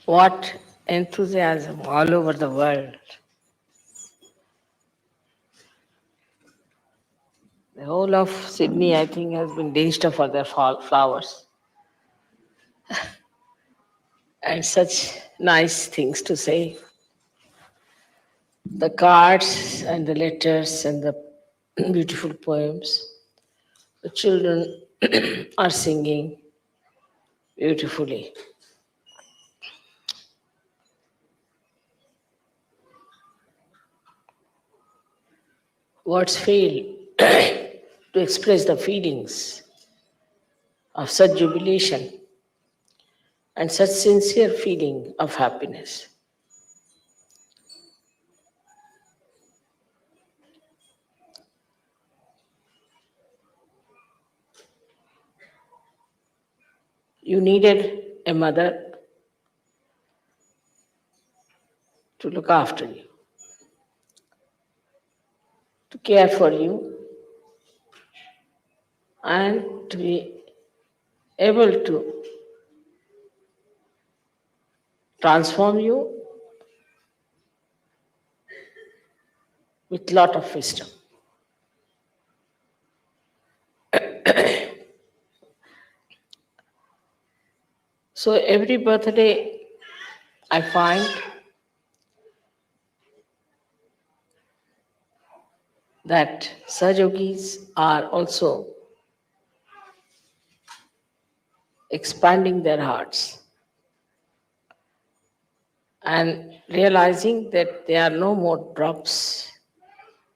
What enthusiasm all over the world. The whole of Sydney, I think, has been dinched for their flowers and such nice things to say. The cards and the letters and the beautiful poems. The children are singing beautifully. Words fail to express the feelings of such jubilation and such sincere feeling of happiness. You needed a mother to look after you, to care for you, and to be able to transform you with lot of wisdom. So every birthday I find that Sahajogis are also expanding their hearts and realizing that they are no more drops,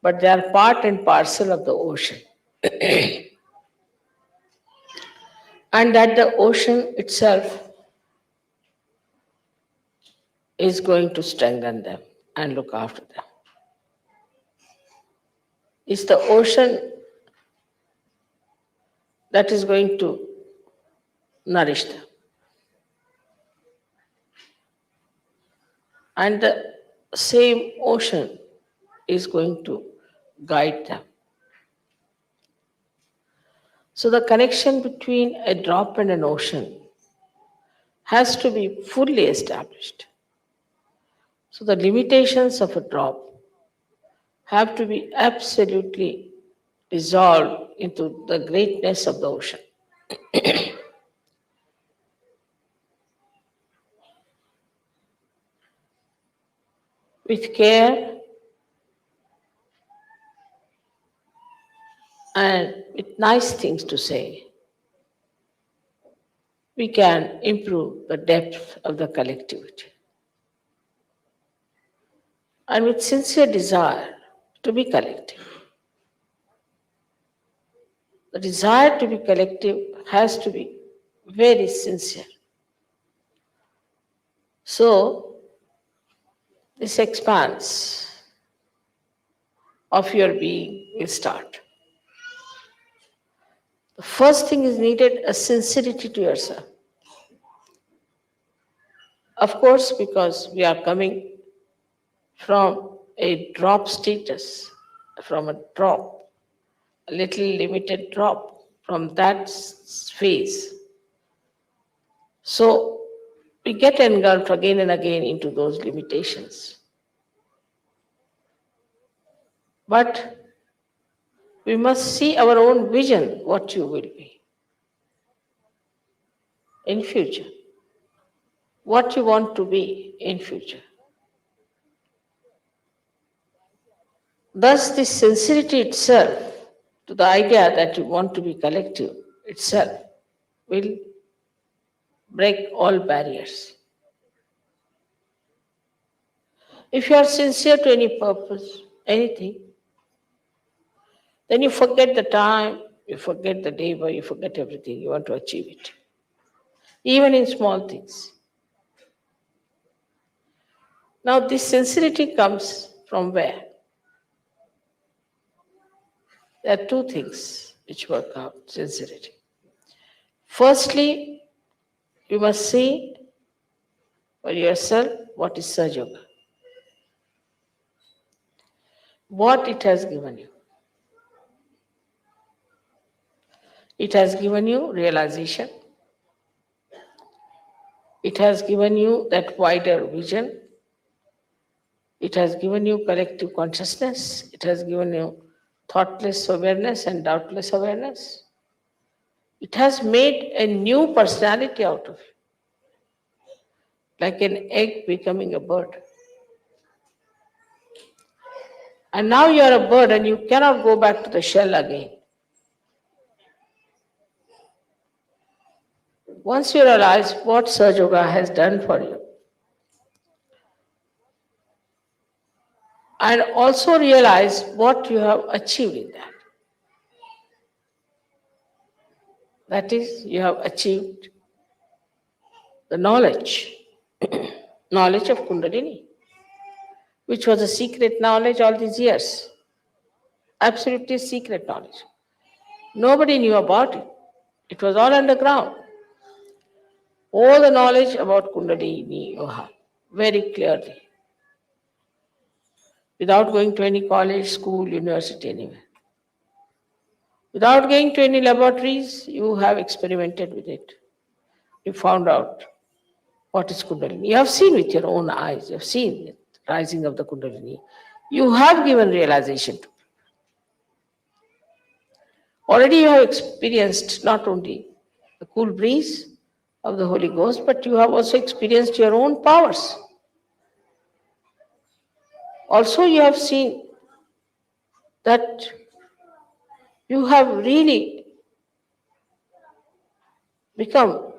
but they are part and parcel of the ocean. And that the ocean itself is going to strengthen them and look after them. It's the ocean that is going to nourish them. And the same ocean is going to guide them. So the connection between a drop and an ocean has to be fully established. So the limitations of a drop have to be absolutely dissolved into the greatness of the ocean. With care and with nice things to say, we can improve the depth of the collectivity. And with sincere desire to be collective. The desire to be collective has to be very sincere. So, this expanse of your being will start. The first thing is needed a sincerity to yourself. Of course, because we are coming from a drop status, from a drop, a little limited drop, from that phase. So we get engulfed again and again into those limitations. But we must see our own vision, what you will be in future, what you want to be in future. Thus, this sincerity itself to the idea that you want to be collective itself will break all barriers. If you are sincere to any purpose, anything, then you forget the time, you forget the labor, you forget everything. You want to achieve it. Even in small things. Now, this sincerity comes from where? There are two things which work out sincerity. Firstly, you must see for yourself what is Sahaja Yoga, what it has given you. It has given you realization. It has given you that wider vision. It has given you collective consciousness. It has given you thoughtless awareness and doubtless awareness. It has made a new personality out of you, like an egg becoming a bird. And now you are a bird and you cannot go back to the shell again. Once you realize what Sahaj Yoga has done for you, and also realize what you have achieved in that. That is, you have achieved the knowledge of Kundalini, which was a secret knowledge all these years. Absolutely secret knowledge. Nobody knew about it. It was all underground. All the knowledge about Kundalini you have very clearly, without going to any college, school, university, anywhere. Without going to any laboratories, you have experimented with it. You found out what is Kundalini. You have seen with your own eyes, you have seen the rising of the Kundalini. You have given realization to. Already you have experienced not only the cool breeze of the Holy Ghost, but you have also experienced your own powers. Also, you have seen that you have really become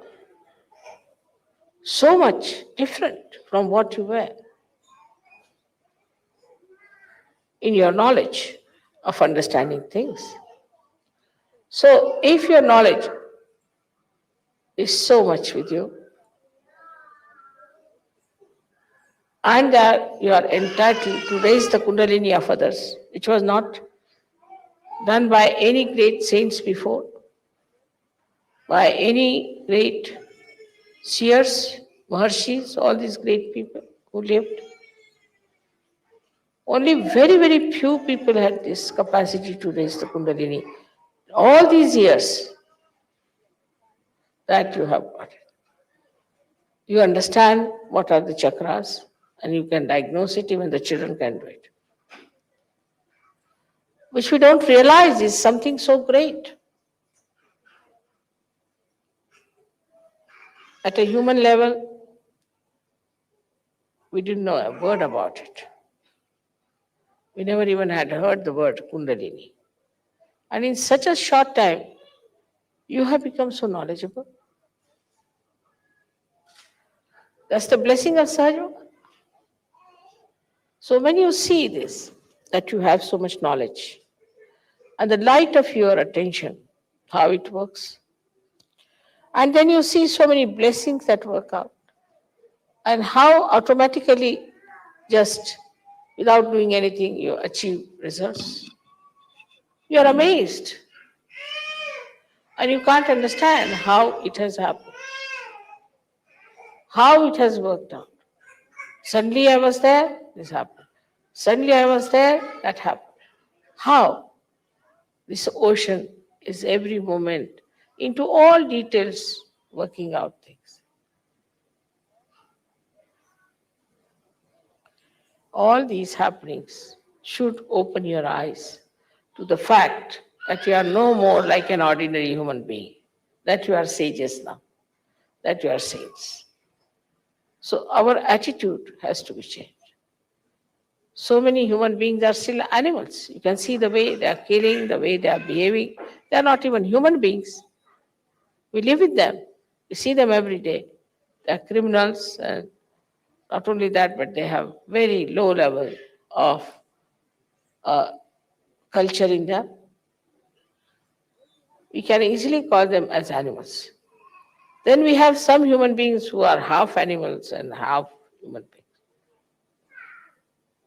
so much different from what you were in your knowledge of understanding things. So, if your knowledge is so much with you, and that you are entitled to raise the Kundalini of others, which was not done by any great saints before, by any great seers, Maharshis, all these great people who lived. Only very, very few people had this capacity to raise the Kundalini. All these years that you have got it. You understand what are the chakras and you can diagnose it, even the children can do it. Which we don't realize is something so great. At a human level, we didn't know a word about it. We never even had heard the word Kundalini. And in such a short time, you have become so knowledgeable. That's the blessing of Sahaj Yoga. So when you see this, that you have so much knowledge, and the light of your attention, how it works, and then you see so many blessings that work out, and how automatically, just without doing anything, you achieve results. You are amazed. And you can't understand how it has happened, how it has worked out. Suddenly I was there, this happened. Suddenly I was there, that happened. How? This ocean is every moment into all details working out things. All these happenings should open your eyes to the fact that you are no more like an ordinary human being, that you are sages now, that you are saints. So our attitude has to be changed. So many human beings are still animals. You can see the way they are killing, the way they are behaving. They are not even human beings. We live with them. We see them every day. They are criminals, and not only that, but they have very low level of uh, culture in them. We can easily call them as animals. Then we have some human beings who are half animals and half human beings.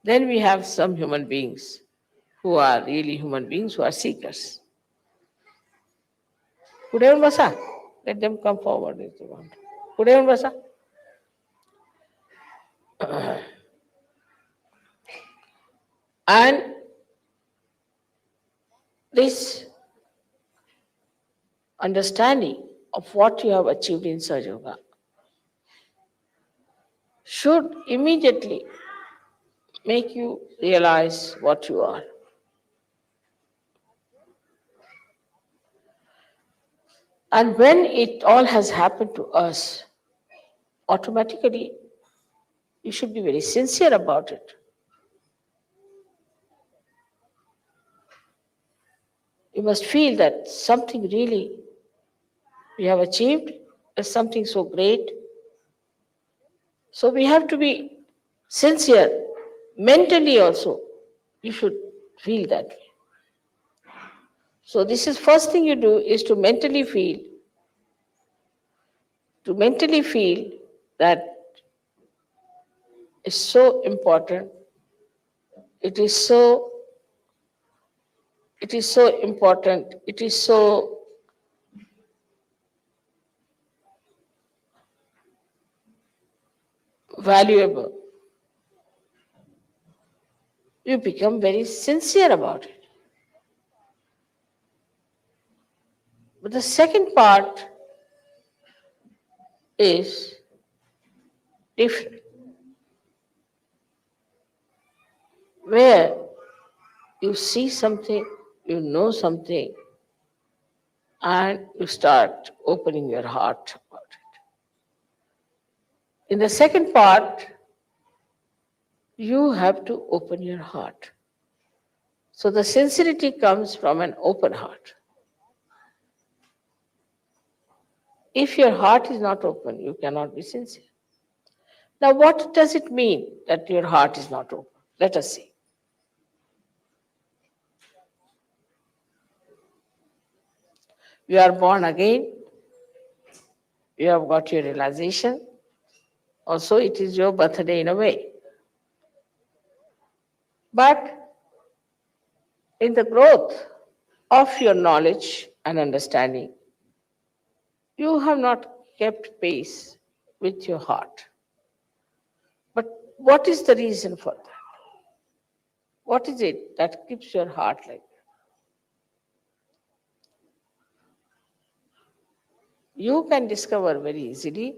Then we have some human beings who are really human beings, who are seekers. Kudevan Basa, let them come forward if they want. Kudevan Basa. And this understanding of what you have achieved in Sahaj Yoga should immediately make you realize what you are. And when it all has happened to us, automatically you should be very sincere about it. You must feel that something really we have achieved is something so great. So we have to be sincere. Mentally also, you should feel that way. So this is first thing you do is to mentally feel that is so important. It is so it is so important. It is so valuable. You become very sincere about it. But the second part is different, where you see something, you know something, and you start opening your heart about it. In the second part, you have to open your heart. So the sincerity comes from an open heart. If your heart is not open, you cannot be sincere. Now, what does it mean that your heart is not open? Let us see. You are born again, you have got your realization. Also, it is your birthday in a way. But in the growth of your knowledge and understanding, you have not kept pace with your heart. But what is the reason for that? What is it that keeps your heart like that? You can discover very easily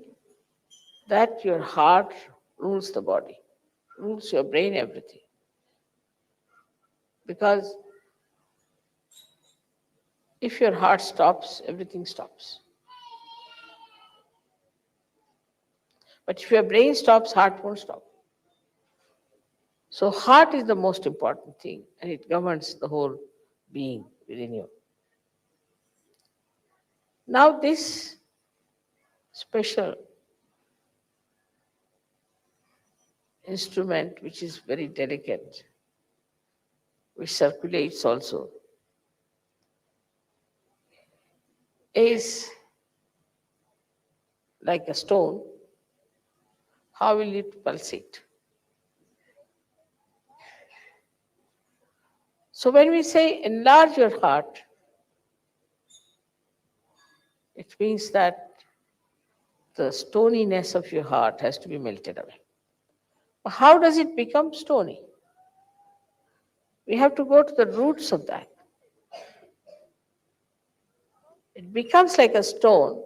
that your heart rules the body, rules your brain, everything. Because if your heart stops, everything stops. But if your brain stops, heart won't stop. So heart is the most important thing and it governs the whole being within you. Now this special instrument, which is very delicate, which circulates also, is like a stone. How will it pulsate? So when we say enlarge your heart, it means that the stoniness of your heart has to be melted away. How does it become stony? We have to go to the roots of that. It becomes like a stone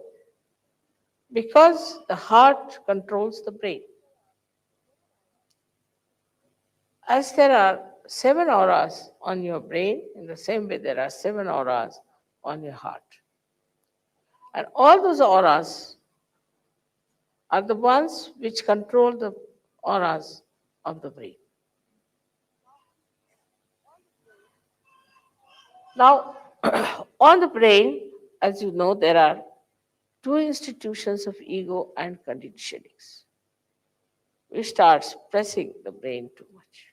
because the heart controls the brain. As there are 7 auras on your brain, in the same way there are 7 auras on your heart. And all those auras are the ones which control the auras of the brain. Now, on the brain, as you know, there are two institutions of ego and conditionings, which starts pressing the brain too much.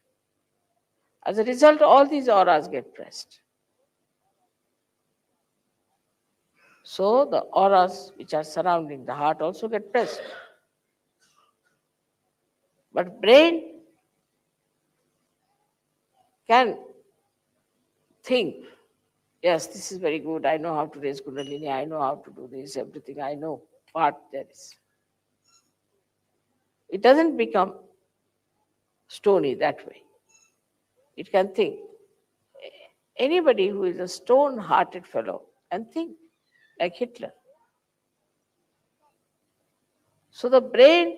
As a result, all these auras get pressed. So the auras which are surrounding the heart also get pressed. But brain can think, yes, this is very good. I know how to raise Kundalini. I know how to do this, everything I know. Part there is. It doesn't become stony that way. It can think. Anybody who is a stone-hearted fellow can think like Hitler. So the brain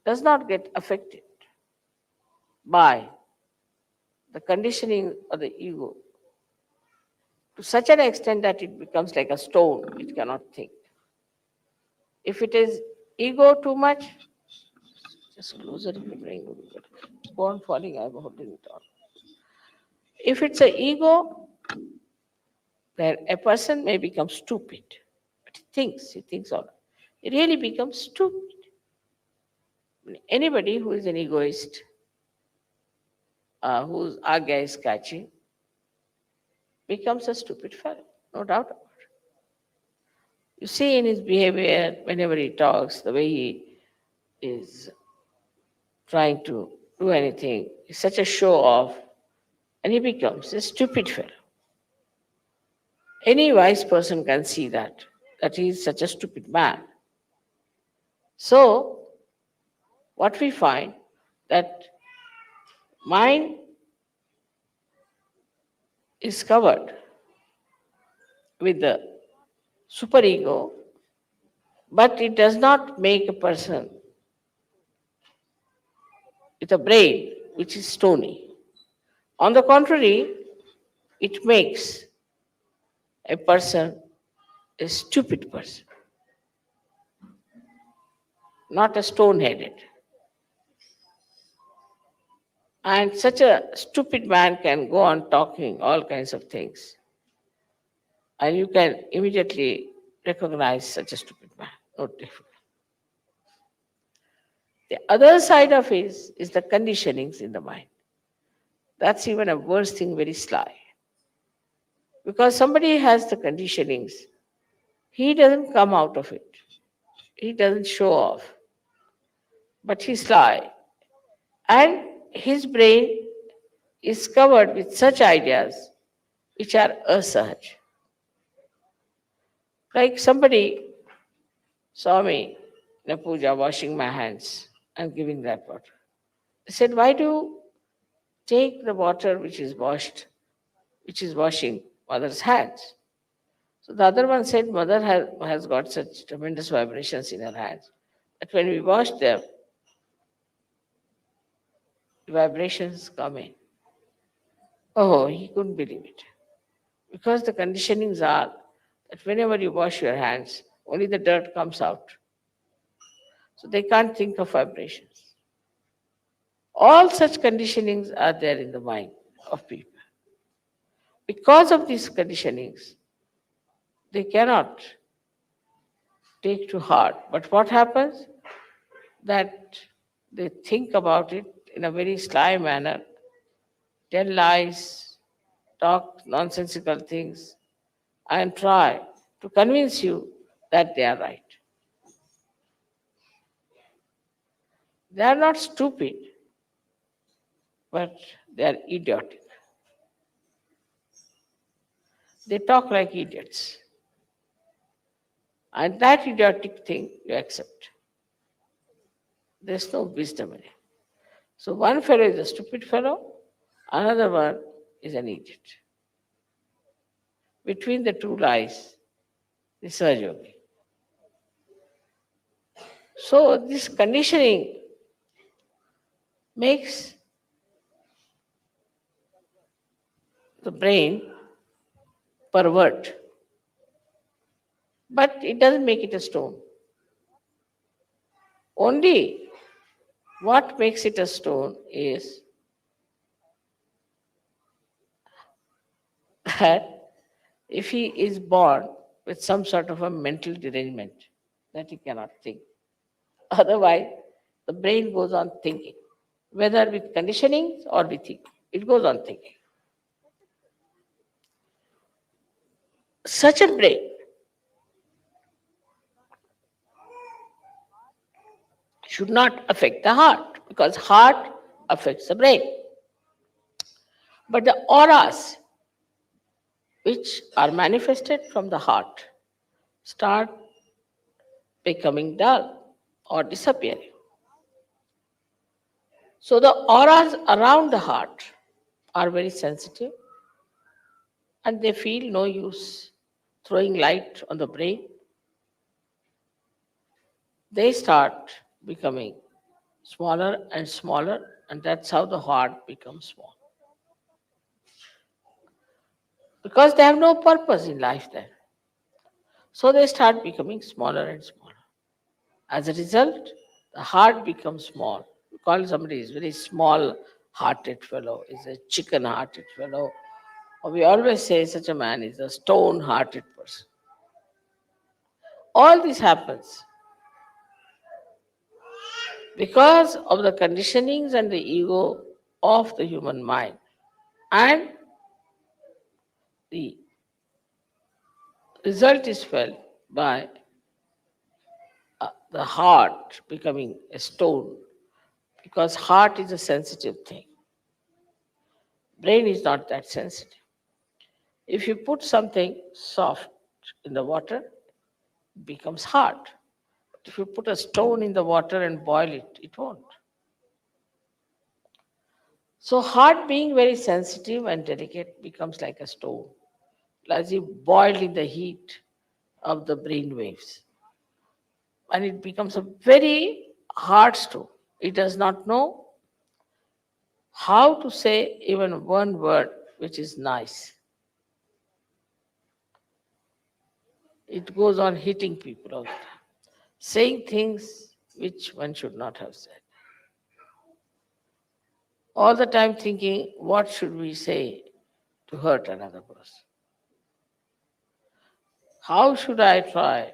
does not get affected by the conditioning of the ego to such an extent that it becomes like a stone, it cannot think. If it is ego too much, just closer if you bring it. Go on falling, I'm holding it on. If it's an ego, then a person may become stupid. But he thinks all. He really becomes stupid. Anybody who is an egoist, whose agya is catching, becomes a stupid fellow, no doubt about it. You see in his behavior, whenever he talks, the way he is trying to do anything, he's such a show off, and he becomes a stupid fellow. Any wise person can see that he is such a stupid man. So, what we find that mind is covered with the superego, but it does not make a person with a brain which is stony. On the contrary, it makes a person a stupid person, not a stone headed. And such a stupid man can go on talking all kinds of things. And you can immediately recognize such a stupid man. No difficult. The other side of it is the conditionings in the mind. That's even a worse thing, very sly. Because somebody has the conditionings, he doesn't come out of it. He doesn't show off. But he's sly. And his brain is covered with such ideas which are asahaj. Like somebody saw me in a puja washing my hands and giving that water. They said, why do you take the water which is washing mother's hands? So the other one said, mother has got such tremendous vibrations in her hands that when we wash them, the vibrations come in. Oh, he couldn't believe it. Because the conditionings are that whenever you wash your hands, only the dirt comes out. So they can't think of vibrations. All such conditionings are there in the mind of people. Because of these conditionings, they cannot take to heart. But what happens? That they think about it in a very sly manner, tell lies, talk nonsensical things, and try to convince you that they are right. They are not stupid, but they are idiotic. They talk like idiots. And that idiotic thing you accept. There's no wisdom in it. So one fellow is a stupid fellow, another one is an idiot. Between the two lies the Sahaja. So this conditioning makes the brain pervert, but it doesn't make it a stone. Only what makes it a stone is that if he is born with some sort of a mental derangement that he cannot think. Otherwise, the brain goes on thinking, whether with conditionings or with thinking. It goes on thinking. Such a brain should not affect the heart because heart affects the brain. But the auras which are manifested from the heart start becoming dull or disappearing. So the auras around the heart are very sensitive and they feel no use throwing light on the brain. They start becoming smaller and smaller, and that's how the heart becomes small. Because they have no purpose in life then. So they start becoming smaller and smaller. As a result, the heart becomes small. We call somebody is very small hearted fellow, is a chicken hearted fellow. Or we always say such a man is a stone hearted person. All this happens because of the conditionings and the ego of the human mind. And the result is felt by the heart becoming a stone because heart is a sensitive thing. Brain is not that sensitive. If you put something soft in the water, it becomes hard. But if you put a stone in the water and boil it, it won't. So heart being very sensitive and delicate becomes like a stone, as if boiled in the heat of the brain waves. And it becomes a very hard stone. It does not know how to say even one word which is nice. It goes on hitting people all the time, saying things which one should not have said. All the time thinking, what should we say to hurt another person? How should I try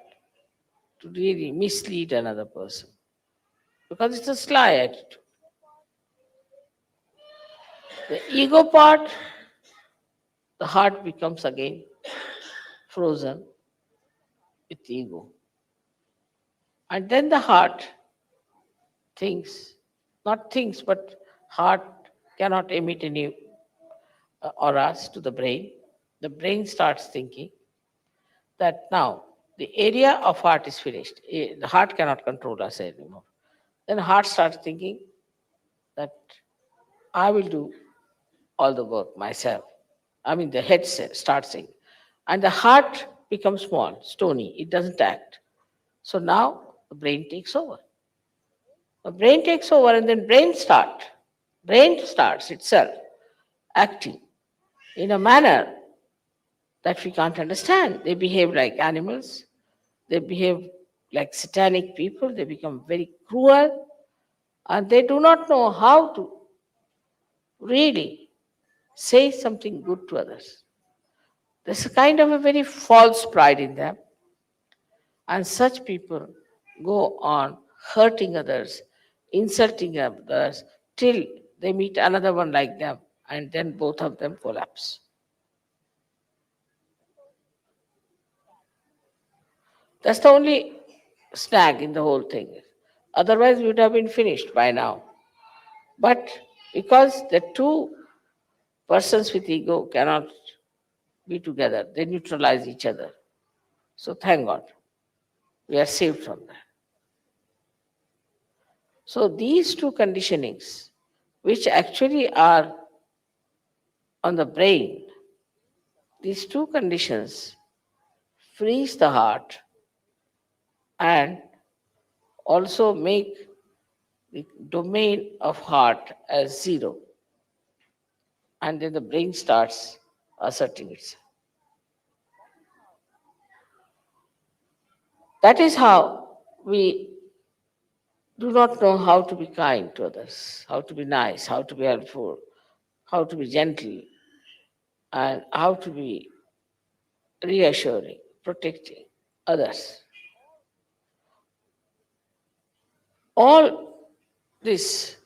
to really mislead another person? Because it's a sly attitude. The ego part, the heart becomes again frozen with ego. And then the heart thinks, not thinks, but heart cannot emit any auras to the brain. The brain starts thinking that now the area of heart is finished. The heart cannot control us anymore. Then heart starts thinking that I will do all the work myself. I mean, the head starts saying, and the heart becomes small, stony. It doesn't act. So now the brain takes over. The brain takes over, and then brain starts itself acting in a manner that we can't understand. They behave like animals. They behave like satanic people. They become very cruel, and they do not know how to really say something good to others. There's a kind of a very false pride in them, and such people go on hurting others, insulting others, till they meet another one like them, and then both of them collapse. That's the only snag in the whole thing. Otherwise, we would have been finished by now. But because the two persons with ego cannot be together, they neutralize each other. So thank God, we are saved from that. So these two conditionings, which actually are on the brain, these two conditions freeze the heart and also make the domain of heart as zero. And then the brain starts asserting itself. That is how we do not know how to be kind to others, how to be nice, how to be helpful, how to be gentle, and how to be reassuring, protecting others. All this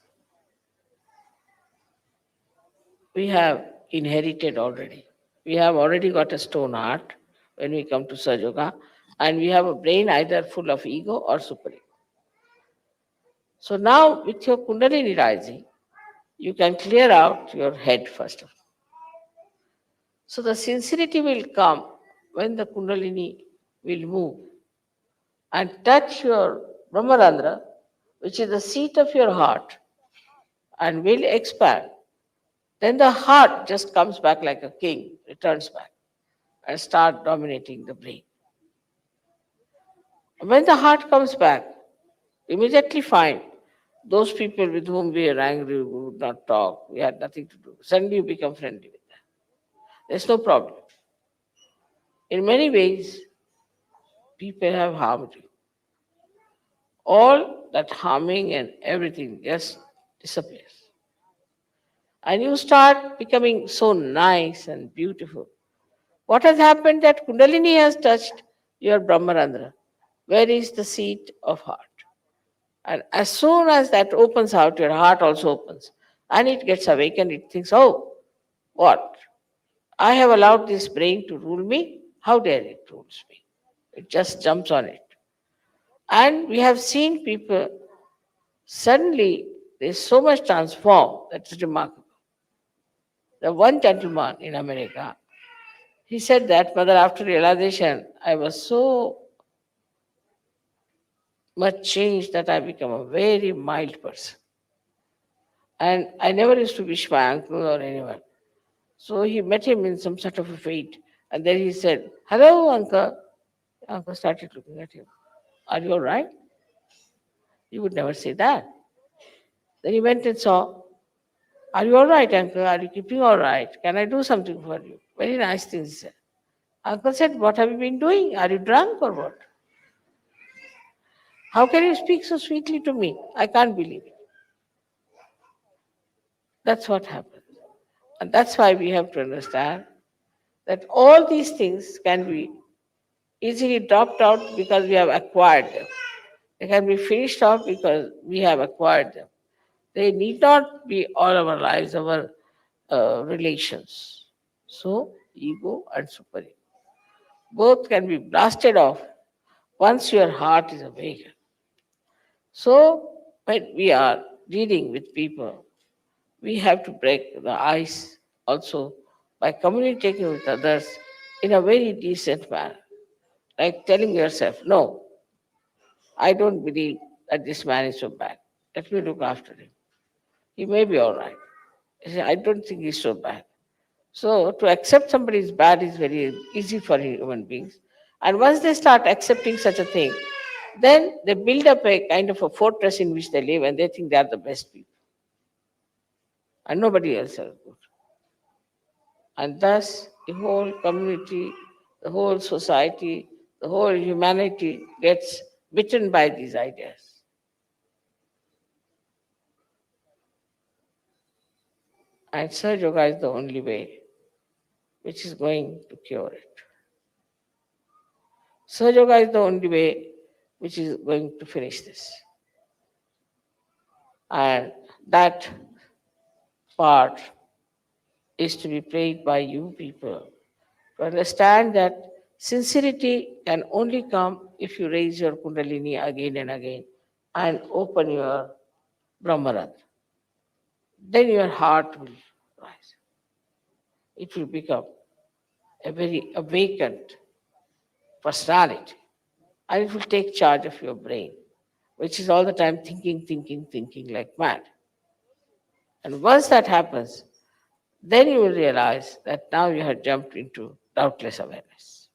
we have inherited already. We have already got a stone heart when we come to Sahaja, and we have a brain either full of ego or superego. So now, with your Kundalini rising, you can clear out your head first of all. So the sincerity will come when the Kundalini will move and touch your Brahmarandra, which is the seat of your heart, and will expand. Then the heart just comes back like a king, returns back, and start dominating the brain. When the heart comes back, immediately find Those people with whom we are angry, we would not talk, we had nothing to do. Suddenly you become friendly with them. There's no problem. In many ways, people have harmed you. All that harming and everything just disappears. And you start becoming so nice and beautiful. What has happened that Kundalini has touched your Brahmarandra, where is the seat of heart. And as soon as that opens out, your heart also opens. And it gets awakened, it thinks, oh, what? I have allowed this brain to rule me. How dare it rules me? It just jumps on it. And we have seen people suddenly there's so much transformed that's remarkable. The one gentleman in America, he said that, Mother, after realization, I was so much changed that I become a very mild person. And I never used to wish my uncle or anyone. So he met him in some sort of a fate. And then he said, Hello, uncle. Uncle started looking at him. Are you all right? He would never say that. Then he went and saw, Are you all right, uncle? Are you keeping all right? Can I do something for you? Very nice things he said. Uncle said, What have you been doing? Are you drunk or what? How can you speak so sweetly to me? I can't believe it. That's what happened. And that's why we have to understand that all these things can be easily dropped out because we have acquired them. They can be finished off because we have acquired them. They need not be all our lives, our relations. So, ego and superego. Both can be blasted off once your heart is awakened. So, when we are dealing with people, we have to break the ice also by communicating with others in a very decent manner. Like telling yourself, no, I don't believe that this man is so bad. Let me look after him. He may be all right. I don't think he's so bad. So to accept somebody is bad is very easy for human beings. And once they start accepting such a thing, then they build up a kind of a fortress in which they live and they think they are the best people. And nobody else is good. And thus the whole community, the whole society, the whole humanity gets bitten by these ideas. And Sahaj Yoga is the only way which is going to cure it. Sahaj Yoga is the only way which is going to finish this. And that part is to be played by you people to understand that sincerity can only come if you raise your Kundalini again and again and open your Brahmarandha. Then your heart will rise. It will become a very awakened personality and it will take charge of your brain, which is all the time thinking, thinking, thinking like mad. And once that happens, then you will realize that now you have jumped into doubtless awareness.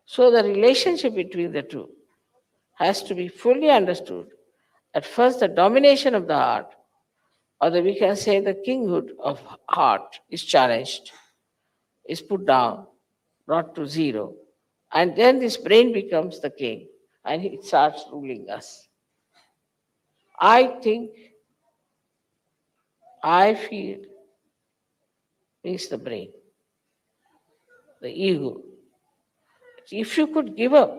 So the relationship between the two has to be fully understood. At first, the domination of the heart, or we can say the kinghood of heart, is challenged, is put down, brought to zero. And then this brain becomes the king and it starts ruling us. I think, I feel is the brain, the ego. If you could give up,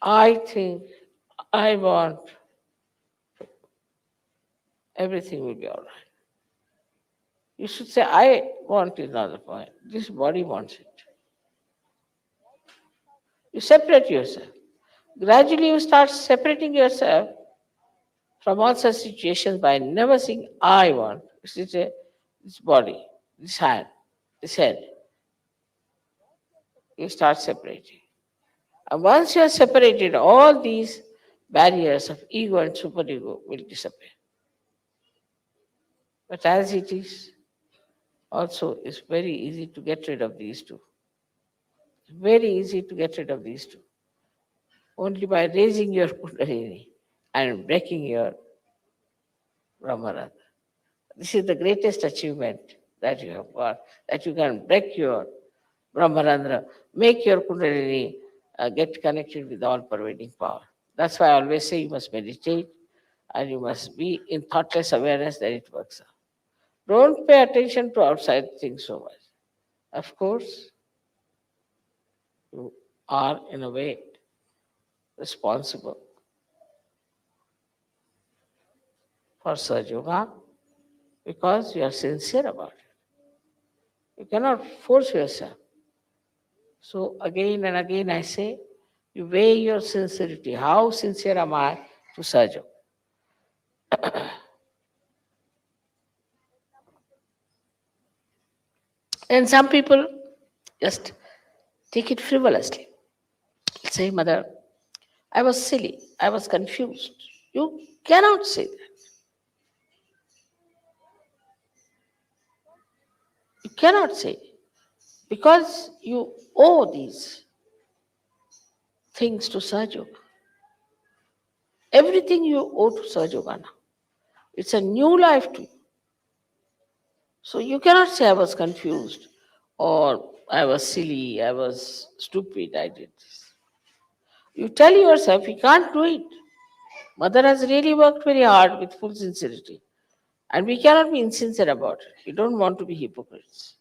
I think, I want, everything will be all right. You should say, I want is not the point. This body wants it. You separate yourself. Gradually, you start separating yourself from all such situations by never saying, I want. You say, this body, this hand, this head. You start separating. And once you are separated, all these barriers of ego and superego will disappear. But as it is, also it's very easy to get rid of these two. Very easy to get rid of these two. only by raising your Kundalini and breaking your Brahmarandra. This is the greatest achievement that you have got, that you can break your Brahmarandra, make your Kundalini get connected with all pervading power. That's why I always say you must meditate and you must be in thoughtless awareness that it works out. Don't pay attention to outside things so much. Of course, you are in a way responsible for Sahaja Yoga because you are sincere about it. You cannot force yourself. So again and again I say, you weigh your sincerity. How sincere am I to Sahaja Yoga? And some people just take it frivolously. Say, Mother, I was silly, I was confused. You cannot say that. You cannot say because you owe these things to Sahaja Yoga. Everything you owe to Sahaja Yoga now. It's a new life to you. So you cannot say I was confused or I was silly, I was stupid, I did this. You tell yourself you can't do it. Mother has really worked very hard with full sincerity. And we cannot be insincere about it. We don't want to be hypocrites.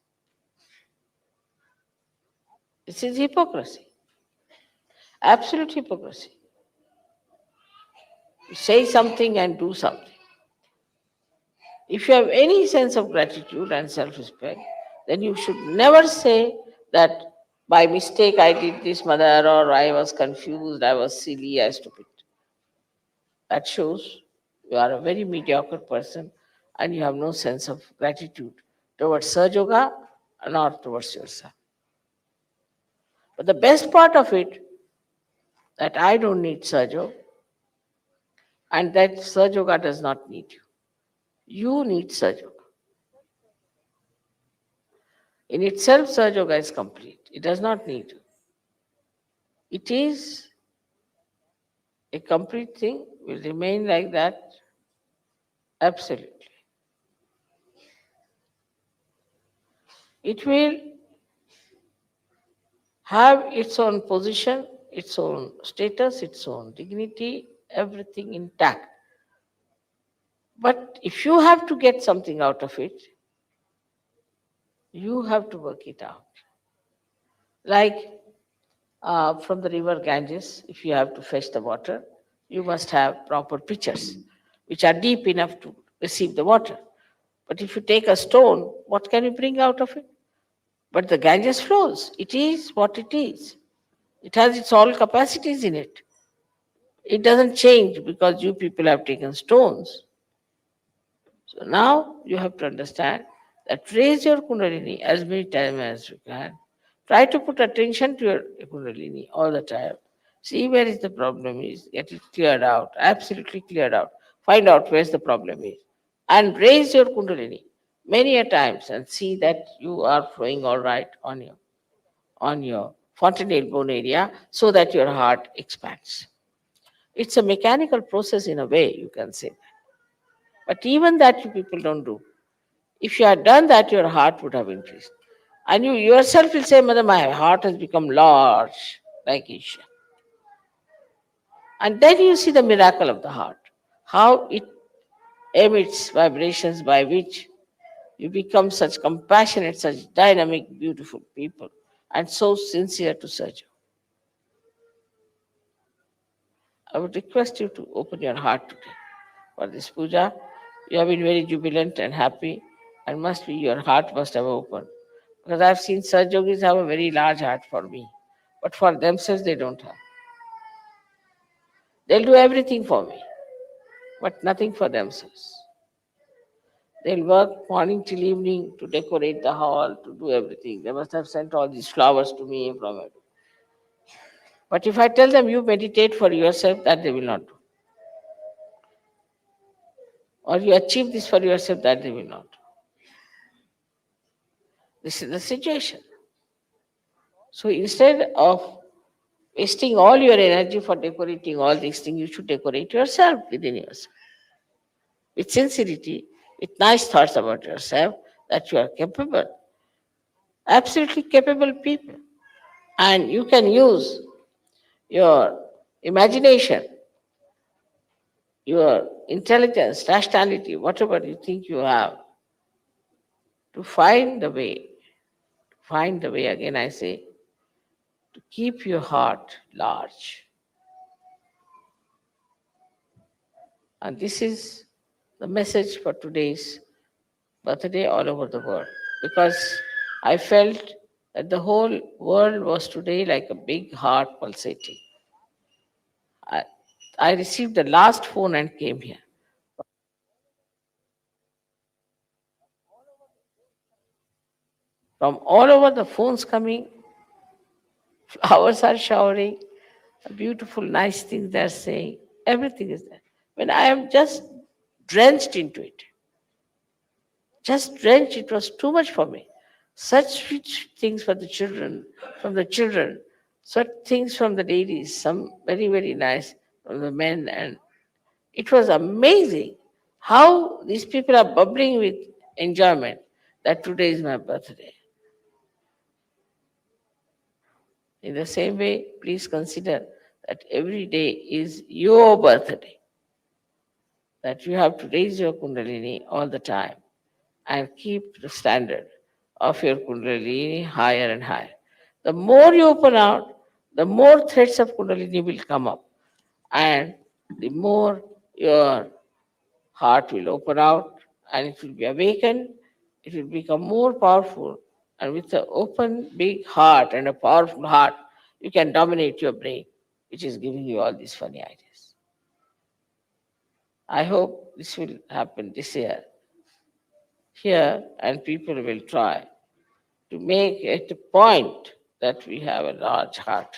This is hypocrisy. Absolute hypocrisy. You say something and do something. If you have any sense of gratitude and self respect, then you should never say that by mistake I did this, Mother, or I was confused, I was silly, I was stupid. That shows you are a very mediocre person and you have no sense of gratitude towards Sahaja Yoga nor towards yourself. But the best part of it, that I don't need Sahaja Yoga and that Sahaja Yoga does not need you. You need Sahaja Yoga. In itself, Sahaja Yoga is complete. It does not need you. It is a complete thing, will remain like that, absolutely. It will have its own position, its own status, its own dignity, everything intact. But if you have to get something out of it, you have to work it out. Like from the river Ganges, if you have to fetch the water, you must have proper pitchers, which are deep enough to receive the water. But if you take a stone, what can you bring out of it? But the Ganges flows. It is what it is. It has its all capacities in it. It doesn't change because you people have taken stones. So now you have to understand that raise your Kundalini as many times as you can. Try to put attention to your Kundalini all the time. See where is the problem is. Get it cleared out. Absolutely cleared out. Find out where the problem is. And raise your Kundalini many a times and see that you are flowing all right on your fontanelle bone area so that your heart expands. It's a mechanical process in a way, you can say. But even that you people don't do. If you had done that, your heart would have increased. And you yourself will say, Mother, my heart has become large, like Isha. And then you see the miracle of the heart, how it emits vibrations by which you become such compassionate, such dynamic, beautiful people, and so sincere to serve. I would request you to open your heart today for this puja. You have been very jubilant and happy, and must be your heart must have opened. Because I've seen Saj Yogis have a very large heart for me, but for themselves they don't have. They'll do everything for me, but nothing for themselves. They'll work morning till evening to decorate the hall, to do everything. They must have sent all these flowers to me from it. But if I tell them you meditate for yourself, that they will not do. Or you achieve this for yourself, that they will not do. This is the situation. So instead of wasting all your energy for decorating all these things. You should decorate yourself within yourself with sincerity, with nice thoughts about yourself that you are capable, absolutely capable people. And you can use your imagination, your intelligence, rationality, whatever you think you have, to find the way, again I say, to keep your heart large. And this is the message for today's birthday all over the world. Because I felt that the whole world was today like a big heart pulsating. I, I received the last phone and came here. From all over the phones coming, flowers are showering, beautiful, nice things they're saying. Everything is there. When I am just drenched into it, just drenched, it was too much for me. Such sweet things for the children, from the children, such things from the ladies, some very, very nice from the men. And it was amazing how these people are bubbling with enjoyment that today is my birthday. In the same way, please consider that every day is your birthday, that you have to raise your Kundalini all the time and keep the standard of your Kundalini higher and higher. The more you open out, the more threads of Kundalini will come up, and the more your heart will open out and it will be awakened, it will become more powerful. And with an open, big heart and a powerful heart, you can dominate your brain, which is giving you all these funny ideas. I hope this will happen this year here, and people will try to make it a point that we have a large heart.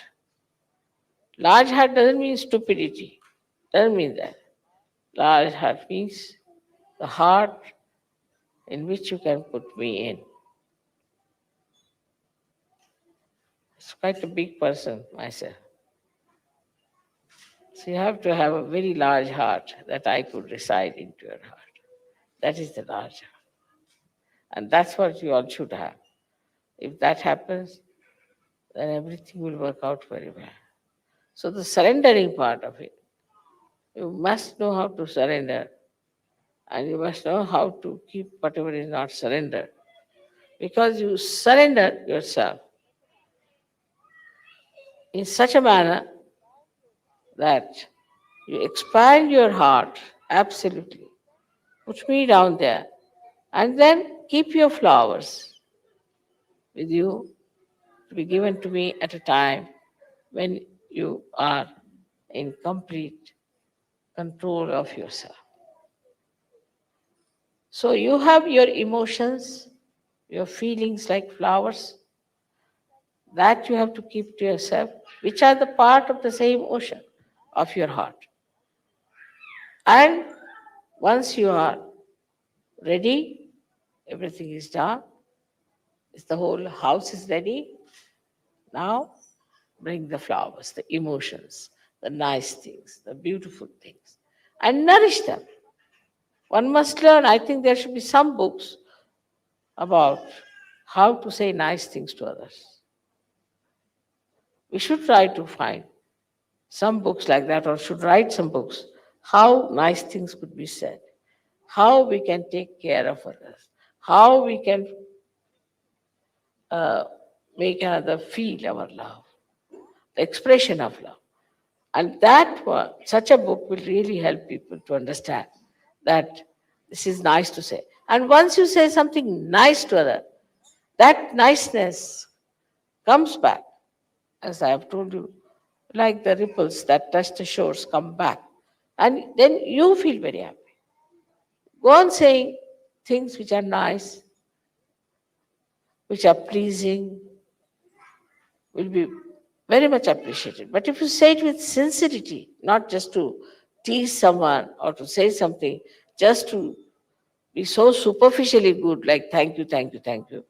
Large heart doesn't mean stupidity, doesn't mean that. Large heart means the heart in which you can put me in. It's quite a big person myself. So you have to have a very large heart that I could reside into your heart. That is the large heart. And that's what you all should have. If that happens, then everything will work out very well. So the surrendering part of it, you must know how to surrender, and you must know how to keep whatever is not surrendered. Because you surrender yourself in such a manner that you expand your heart absolutely. Put me down there. And then keep your flowers with you to be given to me at a time when you are in complete control of yourself. So you have your emotions, your feelings like flowers, that you have to keep to yourself, which are the part of the same ocean of your heart. And once you are ready, everything is done, the whole house is ready. Now bring the flowers, the emotions, the nice things, the beautiful things, and nourish them. One must learn. I think there should be some books about how to say nice things to others. We should try to find some books like that, or should write some books, how nice things could be said, how we can take care of others, how we can uh, make another feel our love, the expression of love. And that one, such a book will really help people to understand that this is nice to say. And once you say something nice to other, that niceness comes back, as I have told you, like the ripples that touch the shores come back. And then you feel very happy. Go on saying things which are nice, which are pleasing, will be very much appreciated. But if you say it with sincerity, not just to tease someone or to say something just to be so superficially good, like thank you,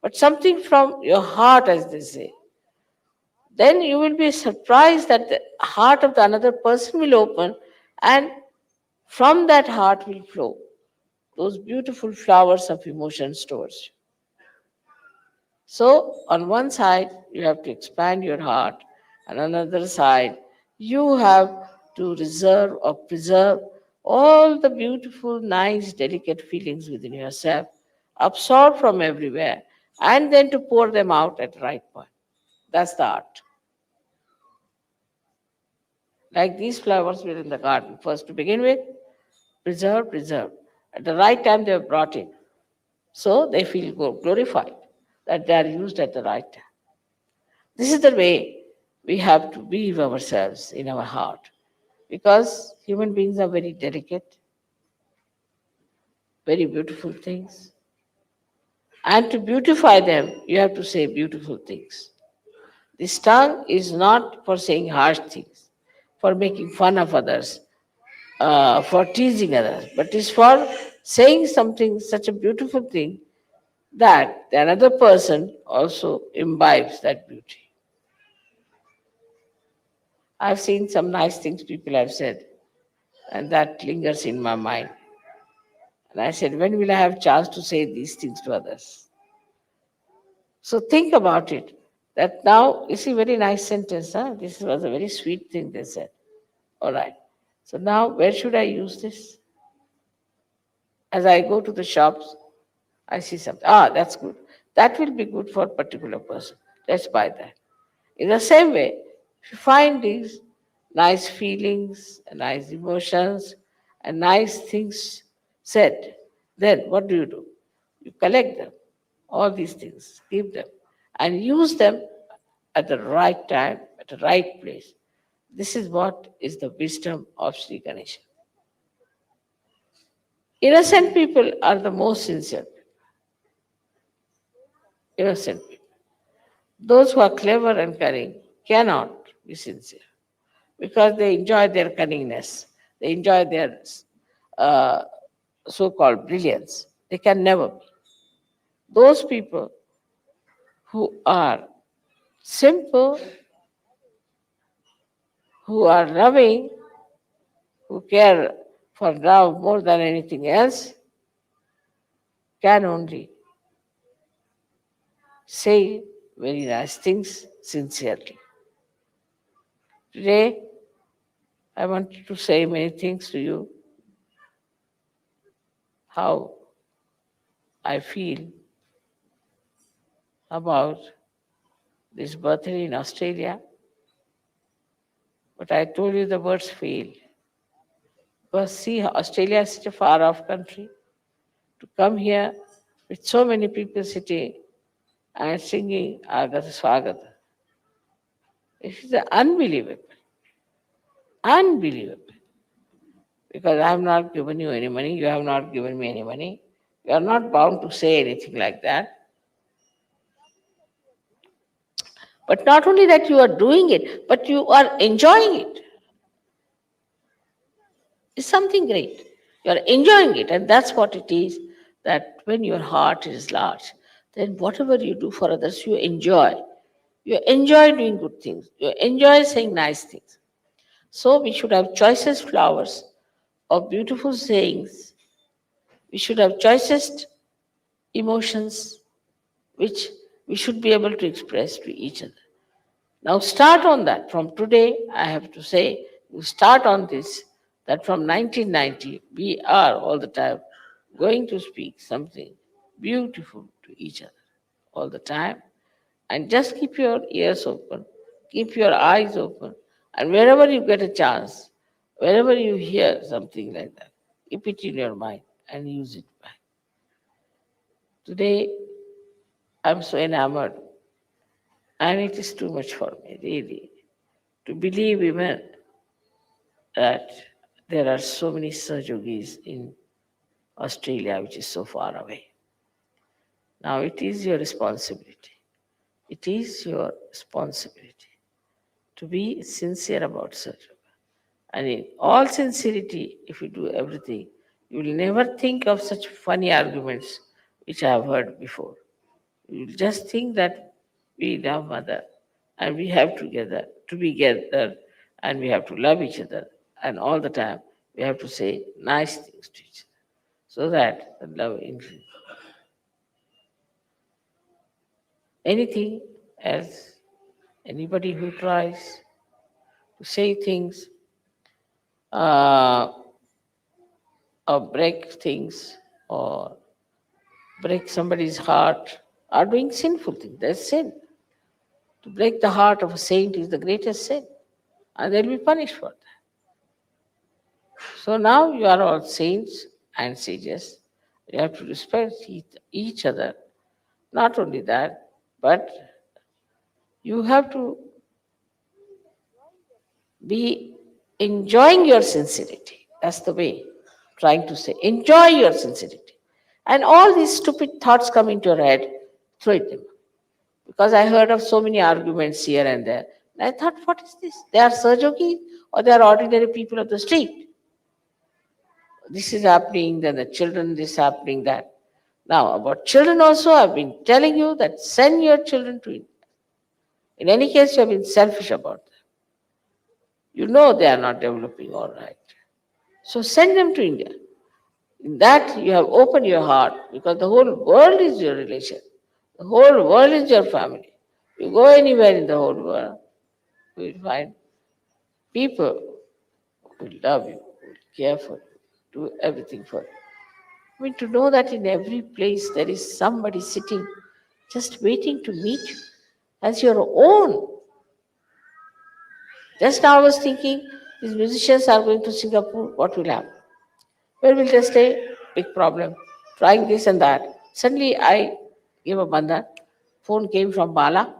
but something from your heart, as they say, then you will be surprised that the heart of the another person will open, and from that heart will flow those beautiful flowers of emotions towards you. So, on one side, you have to expand your heart, and on another side, you have to reserve or preserve all the beautiful, nice, delicate feelings within yourself, absorb from everywhere, and then to pour them out at the right point. That's the art. Like these flowers were in the garden. First, to begin with, preserve, preserve. At the right time, they were brought in. So they feel glorified that they are used at the right time. This is the way we have to weave ourselves in our heart, because human beings are very delicate, very beautiful things. And to beautify them, you have to say beautiful things. This tongue is not for saying harsh things, for making fun of others, for teasing others, but is for saying something, such a beautiful thing, that the another person also imbibes that beauty. I've seen some nice things people have said, and that lingers in my mind. And I said, when will I have chance to say these things to others? So think about it. That now, you see, very nice sentence, huh? This was a very sweet thing they said. All right. So now, where should I use this? As I go to the shops, I see something. Ah, that's good. That will be good for a particular person. Let's buy that. In the same way, if you find these nice feelings, and nice emotions, and nice things said, then what do? You collect them, all these things, keep them, and use them at the right time, at the right place. This is what is the wisdom of Sri Ganesha. Innocent people are the most sincere. Innocent people. Those who are clever and cunning cannot be sincere, because they enjoy their cunningness, they enjoy their uh, so called brilliance. They can never be. Those people who are simple, who are loving, who care for love more than anything else, can only say very nice things sincerely. Today, I want to say many things to you, how I feel about this birthday in Australia. But I told you the words fail. Because see, Australia is such a far off country. To come here with so many people sitting and singing Agata Swagata. It is unbelievable. Unbelievable. Because I have not given you any money, you have not given me any money. You are not bound to say anything like that. But not only that you are doing it, but you are enjoying it. It's something great. You are enjoying it, and that's what it is. That when your heart is large, then whatever you do for others, you enjoy. You enjoy doing good things. You enjoy saying nice things. So we should have choicest flowers of beautiful sayings. We should have choicest emotions which we should be able to express to each other. Now start on that. From today, I have to say, you start on this, that from 1990, we are all the time going to speak something beautiful to each other all the time. And just keep your ears open, keep your eyes open, and wherever you get a chance, wherever you hear something like that, keep it in your mind and use it back. Today, I'm so enamored, and it is too much for me, really, to believe even that there are so many Sahajogis in Australia, which is so far away. Now, it is your responsibility. It is your responsibility to be sincere about Sahajoga. And in all sincerity, if you do everything, you will never think of such funny arguments which I have heard before. You will just think that we love Mother and we have together, and we have to love each other, and all the time we have to say nice things to each other so that the love increases. Anything else? Anybody who tries to say things uh, or break things or break somebody's heart are doing sinful things. That's sin. To break the heart of a saint is the greatest sin, and they'll be punished for that. So now you are all saints and sages. You have to respect each other. Not only that, but you have to be enjoying your sincerity. That's the way I'm trying to say. Enjoy your sincerity. And all these stupid thoughts come into your head, throw it them. Because I heard of so many arguments here and there. And I thought, what is this? They are Sahajogis or they are ordinary people of the street. This is happening, then the children, this happening, that. Now, about children also, I've been telling you that send your children to India. In any case, you have been selfish about them. You know they are not developing all right. So send them to India. In that, you have opened your heart because the whole world is your relation. The whole world is your family. You go anywhere in the whole world, you will find people who will love you, who will care for you, do everything for you. I mean, to know that in every place there is somebody sitting just waiting to meet you as your own. Just now I was thinking, these musicians are going to Singapore, what will happen? Where will they stay? Big problem. Trying this and that. Suddenly I gave a bandha. Phone came from Bala.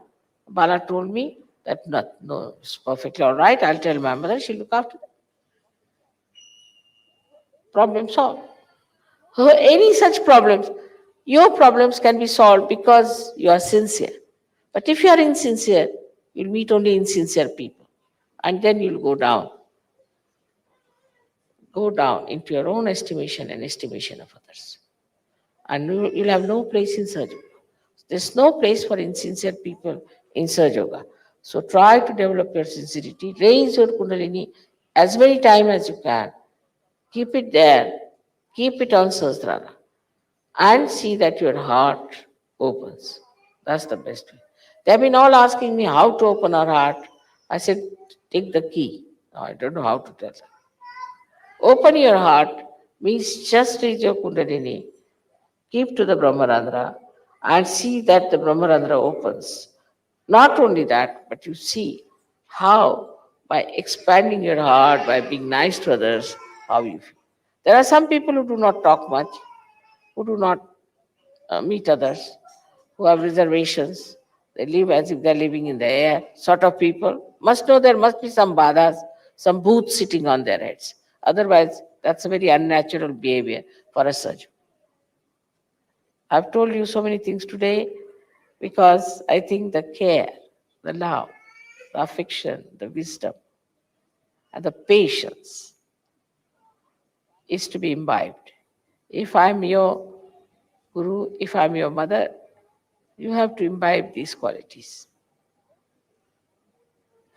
Bala told me that no, it's perfectly all right. I'll tell my mother, she'll look after the problem solved. Any such problems, your problems can be solved because you are sincere. But if you are insincere, you'll meet only insincere people. And then you'll go down into your own estimation and estimation of others. And you'll have no place in Sahaja Yoga. There's no place for insincere people in Sahaja Yoga. So try to develop your sincerity, raise your Kundalini as many times as you can. Keep it there, keep it on Sahasrara, and see that your heart opens. That's the best way. They have been all asking me how to open our heart. I said, take the key. No, I don't know how to tell them. Open your heart means just reach your Kundalini, keep to the Brahmarandra, and see that the Brahmarandra opens. Not only that, but you see how, by expanding your heart, by being nice to others, how you feel. There are some people who do not talk much, who do not meet others, who have reservations. They live as if they're living in the air, sort of people. Must know there must be some badhas, some booths sitting on their heads. Otherwise, that's a very unnatural behavior for a surgeon. I've told you so many things today because I think the care, the love, the affection, the wisdom, and the patience is to be imbibed. If I'm your guru, if I'm your mother, you have to imbibe these qualities.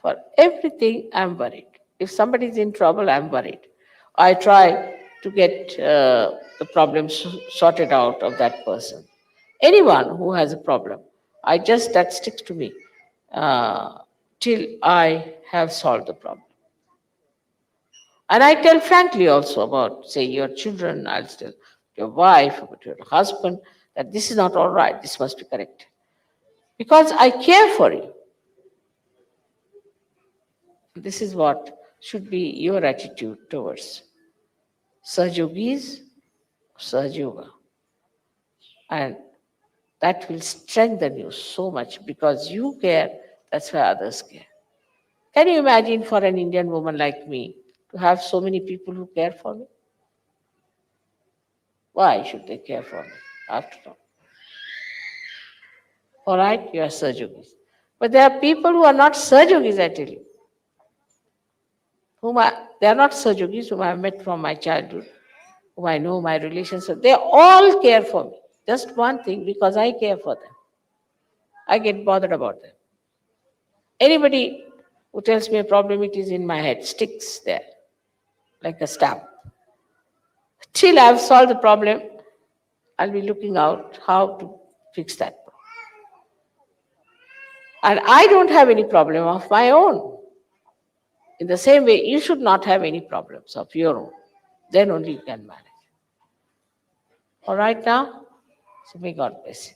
For everything, I'm worried. If somebody is in trouble, I'm worried. I try to get the problem sorted out of that person. Anyone who has a problem, that sticks to me uh, till I have solved the problem. And I tell frankly also about, say, your children, I'll tell your wife, about your husband, that this is not all right, this must be corrected. Because I care for you. This is what should be your attitude towards Sahajogis, Sahaja Yoga. And that will strengthen you so much because you care, that's why others care. Can you imagine for an Indian woman like me to have so many people who care for me? Why should they care for me after all? All right, you are Sahajogis. But there are people who are not Sahajogis, I tell you. They are not Sahajogis whom I have met from my childhood, whom I know my relations. They all care for me. Just one thing, because I care for them. I get bothered about them. Anybody who tells me a problem, it is in my head, sticks there like a stamp. Till I've solved the problem, I'll be looking out how to fix that problem. And I don't have any problem of my own. In the same way, you should not have any problems of your own. Then only you can manage. All right now? So may God bless you.